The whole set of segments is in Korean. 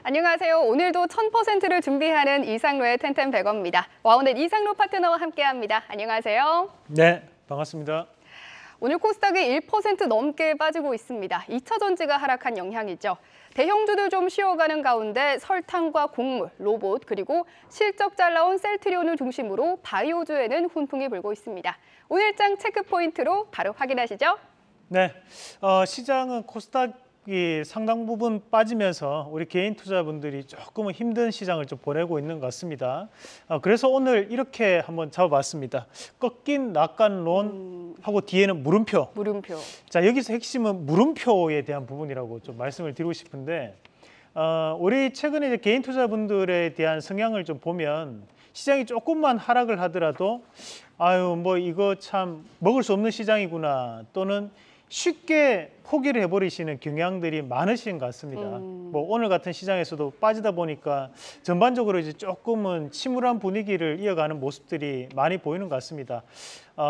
안녕하세요. 오늘도 1000%를 준비하는 이상로의 텐텐백어입니다. 와우넷 이상로 파트너와 함께합니다. 안녕하세요. 네, 반갑습니다. 오늘 코스닥이 1% 넘게 빠지고 있습니다. 2차 전지가 하락한 영향이죠. 대형주들 좀 쉬어가는 가운데 설탕과 곡물, 로봇, 그리고 실적 잘 나온 셀트리온을 중심으로 바이오주에는 훈풍이 불고 있습니다. 오늘장 체크 포인트로 바로 확인하시죠. 네, 시장은 코스닥이 상당 부분 빠지면서 우리 개인 투자분들이 조금은 힘든 시장을 좀 보내고 있는 것 같습니다. 그래서 오늘 이렇게 한번 잡아봤습니다. 꺾인 낙관론하고 뒤에는 물음표. 물음표. 자, 여기서 핵심은 물음표에 대한 부분이라고 좀 말씀을 드리고 싶은데, 우리 최근에 이제 개인 투자분들에 대한 성향을 좀 보면 시장이 조금만 하락을 하더라도 아유 뭐 이거 참 먹을 수 없는 시장이구나, 또는 쉽게 포기를 해버리시는 경향들이 많으신 것 같습니다. 뭐 오늘 같은 시장에서도 빠지다 보니까 전반적으로 이제 조금은 침울한 분위기를 이어가는 모습들이 많이 보이는 것 같습니다.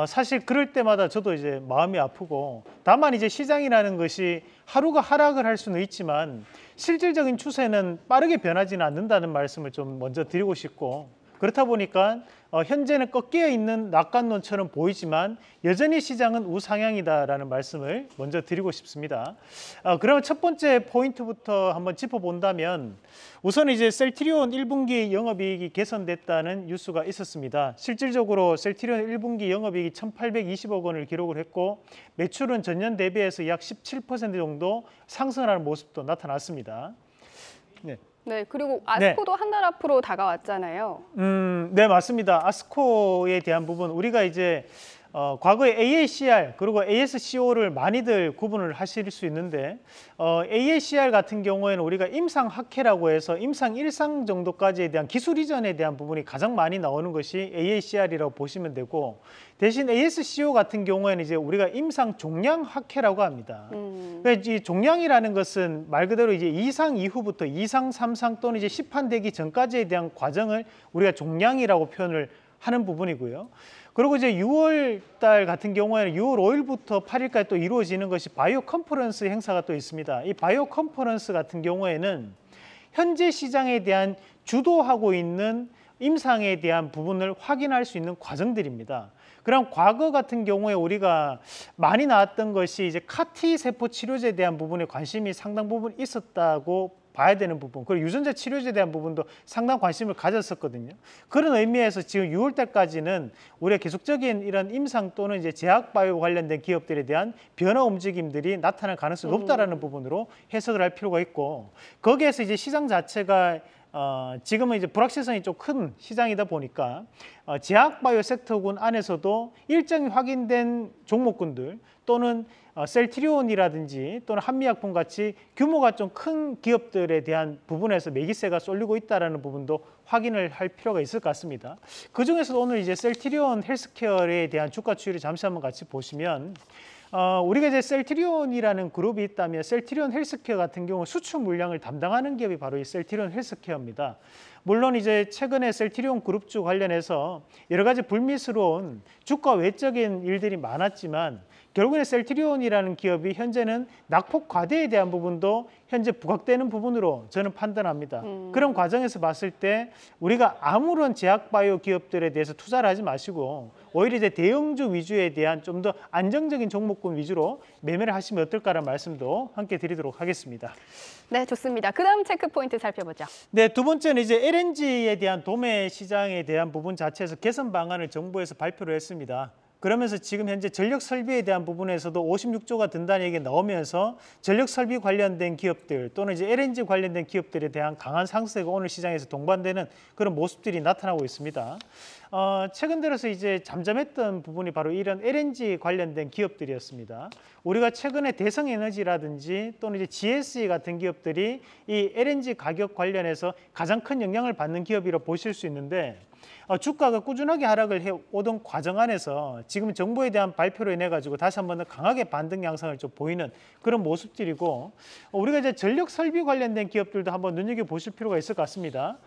사실 그럴 때마다 저도 이제 마음이 아프고, 다만 이제 시장이라는 것이 하루가 하락을 할 수는 있지만 실질적인 추세는 빠르게 변하지는 않는다는 말씀을 좀 먼저 드리고 싶고, 그렇다 보니까 현재는 꺾여 있는 낙관론처럼 보이지만 여전히 시장은 우상향이다라는 말씀을 먼저 드리고 싶습니다. 그러면 첫 번째 포인트부터 한번 짚어본다면, 우선 이제 셀트리온 1분기 영업이익이 개선됐다는 뉴스가 있었습니다. 실질적으로 셀트리온 1분기 영업이익이 1,820억 원을 기록을 했고, 매출은 전년 대비해서 약 17% 정도 상승하는 모습도 나타났습니다. 네, 그리고 아스코도 한 달 앞으로 다가왔잖아요. 네, 맞습니다. 아스코에 대한 부분, 우리가 이제 과거에 AACR 그리고 ASCO를 많이들 구분을 하실 수 있는데, AACR 같은 경우에는 우리가 임상학회라고 해서 임상 1상 정도까지에 대한 기술 이전에 대한 부분이 가장 많이 나오는 것이 AACR이라고 보시면 되고, 대신 ASCO 같은 경우에는 이제 우리가 임상 종량학회라고 합니다. 그러니까 이 종량이라는 것은 말 그대로 이제 2상 이후부터 2상, 3상 또는 이제 시판되기 전까지에 대한 과정을 우리가 종량이라고 표현을 하는 부분이고요. 그리고 이제 6월 달 같은 경우에는 6월 5일부터 8일까지 또 이루어지는 것이 바이오 컨퍼런스 행사가 또 있습니다. 이 바이오 컨퍼런스 같은 경우에는 현재 시장에 대한 주도하고 있는 임상에 대한 부분을 확인할 수 있는 과정들입니다. 그럼 과거 같은 경우에 우리가 많이 나왔던 것이 이제 CAR-T 세포 치료제에 대한 부분에 관심이 상당 부분 있었다고 봐야 되는 부분, 그리고 유전자 치료제에 대한 부분도 상당 관심을 가졌었거든요. 그런 의미에서 지금 6월 달까지는 우리가 계속적인 이런 임상 또는 이제 제약 바이오 관련된 기업들에 대한 변화 움직임들이 나타날 가능성이 높다라는 부분으로 해석을 할 필요가 있고, 거기에서 이제 시장 자체가 지금은 이제 불확실성이 좀 큰 시장이다 보니까 제약 바이오 섹터군 안에서도 일정이 확인된 종목군들 또는 셀트리온이라든지 또는 한미약품 같이 규모가 좀 큰 기업들에 대한 부분에서 매기세가 쏠리고 있다는 부분도 확인을 할 필요가 있을 것 같습니다. 그중에서도 오늘 이제 셀트리온 헬스케어에 대한 주가 추이를 잠시 한번 같이 보시면, 우리가 이제 셀트리온이라는 그룹이 있다면 셀트리온 헬스케어 같은 경우 수출 물량을 담당하는 기업이 바로 이 셀트리온 헬스케어입니다. 물론 이제 최근에 셀트리온 그룹주 관련해서 여러 가지 불미스러운 주가 외적인 일들이 많았지만, 결국에는 셀트리온이라는 기업이 현재는 낙폭 과대에 대한 부분도 현재 부각되는 부분으로 저는 판단합니다. 그런 과정에서 봤을 때 우리가 아무런 제약 바이오 기업들에 대해서 투자를 하지 마시고 오히려 이제 대형주 위주에 대한 좀 더 안정적인 종목군 위주로 매매를 하시면 어떨까라는 말씀도 함께 드리도록 하겠습니다. 네, 좋습니다. 그다음 체크 포인트 살펴보죠. 네, 두 번째는 이제 LNG에 대한 도매 시장에 대한 부분 자체에서 개선 방안을 정부에서 발표를 했습니다. 그러면서 지금 현재 전력 설비에 대한 부분에서도 56조가 든다는 얘기가 나오면서 전력 설비 관련된 기업들 또는 이제 LNG 관련된 기업들에 대한 강한 상승세가 오늘 시장에서 동반되는 그런 모습들이 나타나고 있습니다. 최근 들어서 이제 잠잠했던 부분이 바로 이런 LNG 관련된 기업들이었습니다. 우리가 최근에 대성에너지라든지 또는 이제 GSE 같은 기업들이 이 LNG 가격 관련해서 가장 큰 영향을 받는 기업이라고 보실 수 있는데, 주가가 꾸준하게 하락을 해오던 과정 안에서 지금 정부에 대한 발표로 인해 가지고 다시 한번 더 강하게 반등 양상을 좀 보이는 그런 모습들이고, 우리가 이제 전력 설비 관련된 기업들도 한번 눈여겨 보실 필요가 있을 것 같습니다.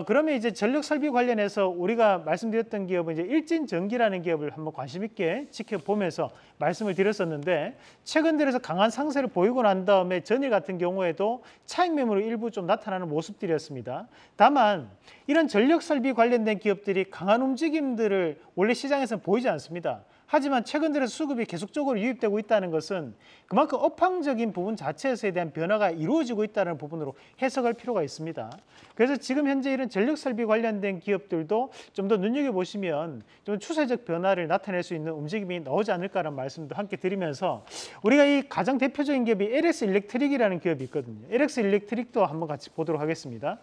그러면 이제 전력 설비 관련해서 우리가 말씀드렸던 기업은 이제 일진전기라는 기업을 한번 관심 있게 지켜보면서 말씀을 드렸었는데, 최근 들어서 강한 상세를 보이고 난 다음에 전일 같은 경우에도 차익 매물이 일부 좀 나타나는 모습들이었습니다. 다만 이런 전력 설비 관련된 기업들이 강한 움직임들을 원래 시장에서는 보이지 않습니다. 하지만 최근 들어서 수급이 계속적으로 유입되고 있다는 것은 그만큼 업황적인 부분 자체에서에 대한 변화가 이루어지고 있다는 부분으로 해석할 필요가 있습니다. 그래서 지금 현재 이런 전력 설비 관련된 기업들도 좀 더 눈여겨보시면 좀 추세적 변화를 나타낼 수 있는 움직임이 나오지 않을까라는 말씀도 함께 드리면서, 우리가 이 가장 대표적인 기업이 LS 일렉트릭이라는 기업이 있거든요. LS 일렉트릭도 한번 같이 보도록 하겠습니다.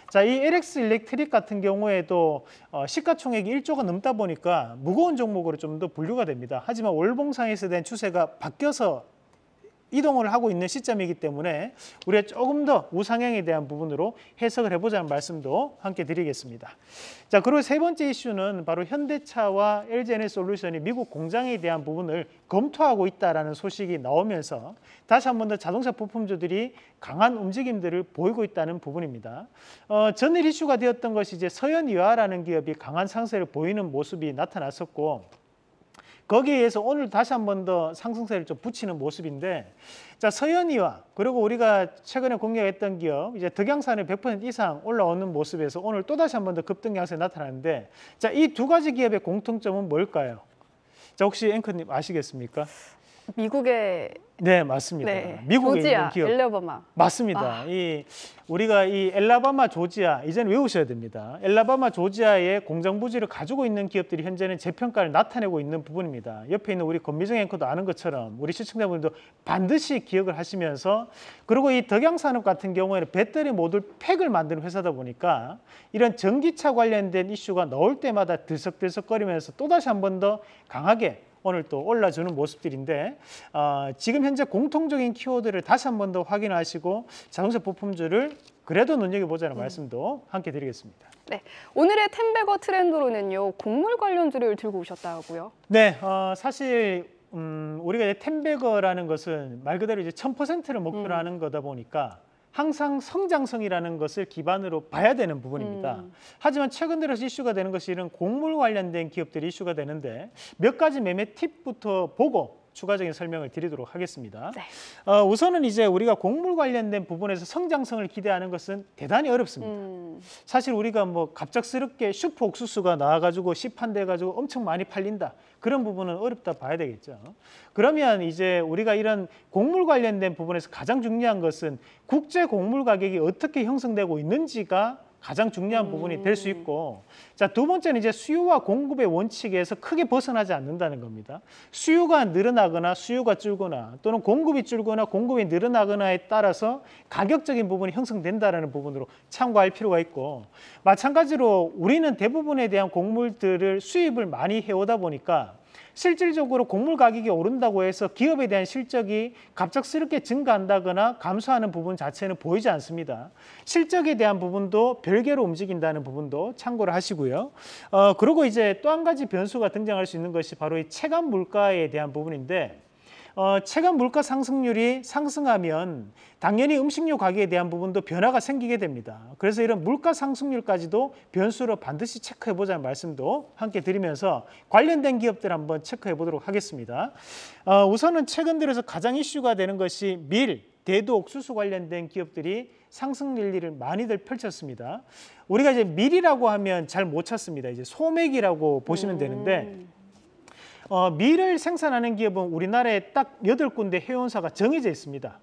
자, 이 LX 일렉트릭 같은 경우에도 시가총액이 1조가 넘다 보니까 무거운 종목으로 좀 더 분류가 됩니다. 하지만 월봉상에서 대한 추세가 바뀌어서 이동을 하고 있는 시점이기 때문에 우리가 조금 더 우상향에 대한 부분으로 해석을 해보자는 말씀도 함께 드리겠습니다. 자, 그리고 세 번째 이슈는 바로 현대차와 LG에너지솔루션이 미국 공장에 대한 부분을 검토하고 있다는 소식이 나오면서 다시 한 번 더 자동차 부품주들이 강한 움직임들을 보이고 있다는 부분입니다. 전일 이슈가 되었던 것이 이제 서현이와라는 기업이 강한 상세를 보이는 모습이 나타났었고, 거기에 의해서 오늘 다시 한 번 더 상승세를 좀 붙이는 모습인데, 자, 서현이와 그리고 우리가 최근에 공개했던 기업 이제 덕양산이 100% 이상 올라오는 모습에서 오늘 또 다시 한 번 더 급등 양상이 나타나는데, 자, 이 두 가지 기업의 공통점은 뭘까요? 자, 혹시 앵커님 아시겠습니까? 미국의 네, 맞습니다. 네, 미국에 조지아, 있는 기업. 엘라바마. 맞습니다. 우리가 이 엘라바마, 조지아 이제는 외우셔야 됩니다. 엘라바마, 조지아의 공장 부지를 가지고 있는 기업들이 현재는 재평가를 나타내고 있는 부분입니다. 옆에 있는 우리 권미정 앵커도 아는 것처럼 우리 시청자분들도 반드시 기억을 하시면서, 그리고 이 덕양산업 같은 경우에는 배터리 모듈 팩을 만드는 회사다 보니까 이런 전기차 관련된 이슈가 나올 때마다 들썩들썩거리면서 또다시 한 번 더 강하게 오늘 또 올라주는 모습들인데, 지금 현재 공통적인 키워드를 다시 한 번 더 확인하시고 자동차 부품주를 그래도 눈여겨보자는 말씀도 함께 드리겠습니다. 네, 오늘의 텐베거 트렌드로는요, 곡물 관련주를 들고 오셨다고요? 네, 사실 우리가 이제 텐베거라는 것은 말 그대로 이제 1000%를 목표로 하는 거다 보니까 항상 성장성이라는 것을 기반으로 봐야 되는 부분입니다. 하지만 최근 들어서 이슈가 되는 것이 이런 곡물 관련된 기업들이 이슈가 되는데, 몇 가지 매매 팁부터 보고 추가적인 설명을 드리도록 하겠습니다. 네. 우선은 이제 우리가 곡물 관련된 부분에서 성장성을 기대하는 것은 대단히 어렵습니다. 사실 우리가 뭐 갑작스럽게 슈퍼 옥수수가 나와가지고 시판돼가지고 엄청 많이 팔린다, 그런 부분은 어렵다 봐야 되겠죠. 그러면 이제 우리가 이런 곡물 관련된 부분에서 가장 중요한 것은 국제 곡물 가격이 어떻게 형성되고 있는지가 가장 중요한 부분이 될 수 있고, 자, 두 번째는 이제 수요와 공급의 원칙에서 크게 벗어나지 않는다는 겁니다. 수요가 늘어나거나 수요가 줄거나 또는 공급이 줄거나 공급이 늘어나거나에 따라서 가격적인 부분이 형성된다는 부분으로 참고할 필요가 있고, 마찬가지로 우리는 대부분에 대한 곡물들을 수입을 많이 해오다 보니까 실질적으로 곡물 가격이 오른다고 해서 기업에 대한 실적이 갑작스럽게 증가한다거나 감소하는 부분 자체는 보이지 않습니다. 실적에 대한 부분도 별개로 움직인다는 부분도 참고를 하시고요. 그리고 이제 또 한 가지 변수가 등장할 수 있는 것이 바로 이 체감 물가에 대한 부분인데, 체감 물가 상승률이 상승하면 당연히 음식료 가격에 대한 부분도 변화가 생기게 됩니다. 그래서 이런 물가 상승률까지도 변수로 반드시 체크해 보자는 말씀도 함께 드리면서 관련된 기업들 한번 체크해 보도록 하겠습니다. 우선은 최근 들어서 가장 이슈가 되는 것이 밀, 대두, 옥수수 관련된 기업들이 상승 랠리를 많이들 펼쳤습니다. 우리가 이제 밀이라고 하면 잘 못 찾습니다. 이제 소맥이라고 보시면 되는데, 밀을 생산하는 기업은 우리나라에 딱 8군데 회원사가 정해져 있습니다.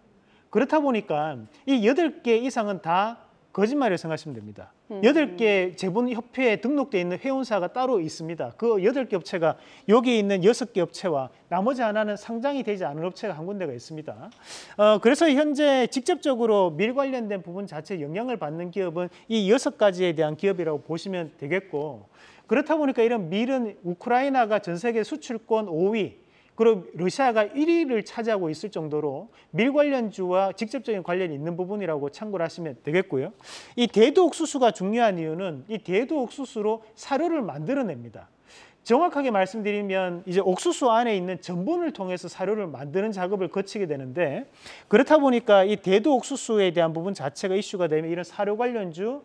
그렇다 보니까 이 8개 이상은 다 거짓말이라고 생각하시면 됩니다. 8개 제분협회에 등록되어 있는 회원사가 따로 있습니다. 그 8개 업체가 여기 있는 6개 업체와 나머지 하나는 상장이 되지 않은 업체가 한 군데가 있습니다. 그래서 현재 직접적으로 밀 관련된 부분 자체에 영향을 받는 기업은 이 6가지에 대한 기업이라고 보시면 되겠고, 그렇다 보니까 이런 밀은 우크라이나가 전 세계 수출권 5위, 그리고 러시아가 1위를 차지하고 있을 정도로 밀 관련주와 직접적인 관련이 있는 부분이라고 참고를 하시면 되겠고요. 이 대두 옥수수가 중요한 이유는 이 대두 옥수수로 사료를 만들어냅니다. 정확하게 말씀드리면 이제 옥수수 안에 있는 전분을 통해서 사료를 만드는 작업을 거치게 되는데, 그렇다 보니까 이 대두 옥수수에 대한 부분 자체가 이슈가 되면 이런 사료 관련주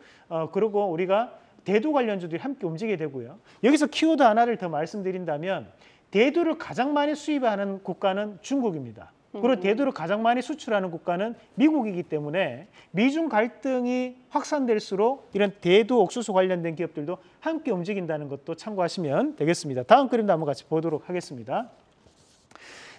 그리고 우리가 대두 관련주들이 함께 움직이게 되고요. 여기서 키워드 하나를 더 말씀드린다면 대두를 가장 많이 수입하는 국가는 중국입니다. 그리고 대두를 가장 많이 수출하는 국가는 미국이기 때문에 미중 갈등이 확산될수록 이런 대두 옥수수 관련된 기업들도 함께 움직인다는 것도 참고하시면 되겠습니다. 다음 그림도 한번 같이 보도록 하겠습니다.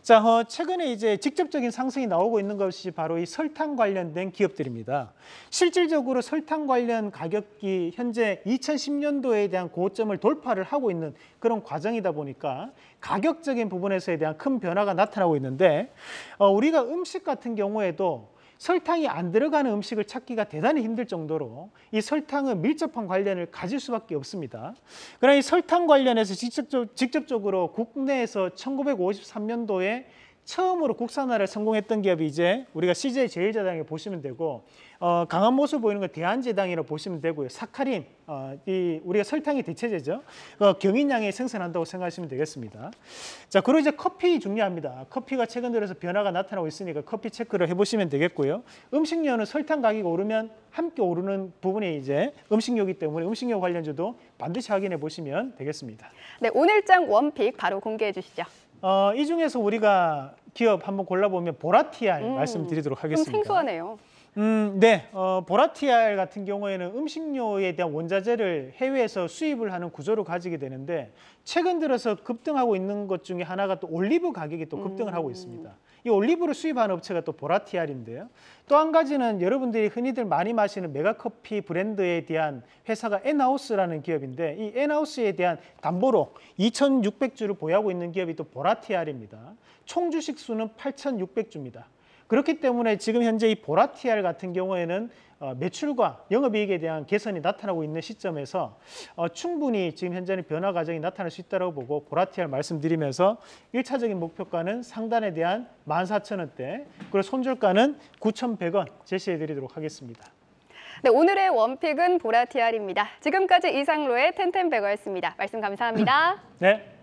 자, 최근에 이제 직접적인 상승이 나오고 있는 것이 바로 이 설탕 관련된 기업들입니다. 실질적으로 설탕 관련 가격이 현재 2010년도에 대한 고점을 돌파를 하고 있는 그런 과정이다 보니까 가격적인 부분에서에 대한 큰 변화가 나타나고 있는데, 우리가 음식 같은 경우에도 설탕이 안 들어가는 음식을 찾기가 대단히 힘들 정도로 이 설탕은 밀접한 관련을 가질 수밖에 없습니다. 그러나 이 설탕 관련해서 직접적으로 국내에서 1953년도에 처음으로 국산화를 성공했던 기업이 이제 우리가 CJ 제일제당에 보시면 되고, 강한 모습 보이는 건 대한제당이라고 보시면 되고요. 사카린, 이 우리가 설탕의 대체제죠. 경인량에 생산한다고 생각하시면 되겠습니다. 자, 그리고 이제 커피 중요합니다. 커피가 최근 들어서 변화가 나타나고 있으니까 커피 체크를 해보시면 되겠고요. 음식료는 설탕 가격이 오르면 함께 오르는 부분이 이제 음식료이기 때문에 음식료 관련주도 반드시 확인해 보시면 되겠습니다. 네, 오늘장 원픽 바로 공개해 주시죠. 이 중에서 우리가 기업 한번 골라보면 보라티알 말씀드리도록 하겠습니다. 좀 생소하네요. 네, 보라티알 같은 경우에는 음식료에 대한 원자재를 해외에서 수입을 하는 구조를 가지게 되는데, 최근 들어서 급등하고 있는 것 중에 하나가 또 올리브 가격이 또 급등을 하고 있습니다. 이 올리브를 수입하는 업체가 또 보라티알인데요. 또 한 가지는 여러분들이 흔히들 많이 마시는 메가커피 브랜드에 대한 회사가 엔하우스라는 기업인데, 이 엔하우스에 대한 담보로 2,600주를 보유하고 있는 기업이 또 보라티알입니다. 총 주식 수는 8,600주입니다. 그렇기 때문에 지금 현재 이 보라티알 같은 경우에는 매출과 영업이익에 대한 개선이 나타나고 있는 시점에서 충분히 지금 현재는 변화 과정이 나타날 수 있다고 보고 보라티알 말씀드리면서 1차적인 목표가는 상단에 대한 14,000원대, 그리고 손절가는 9,100원 제시해드리도록 하겠습니다. 네, 오늘의 원픽은 보라티알입니다. 지금까지 이상로의 텐텐베거였습니다. 말씀 감사합니다. 네.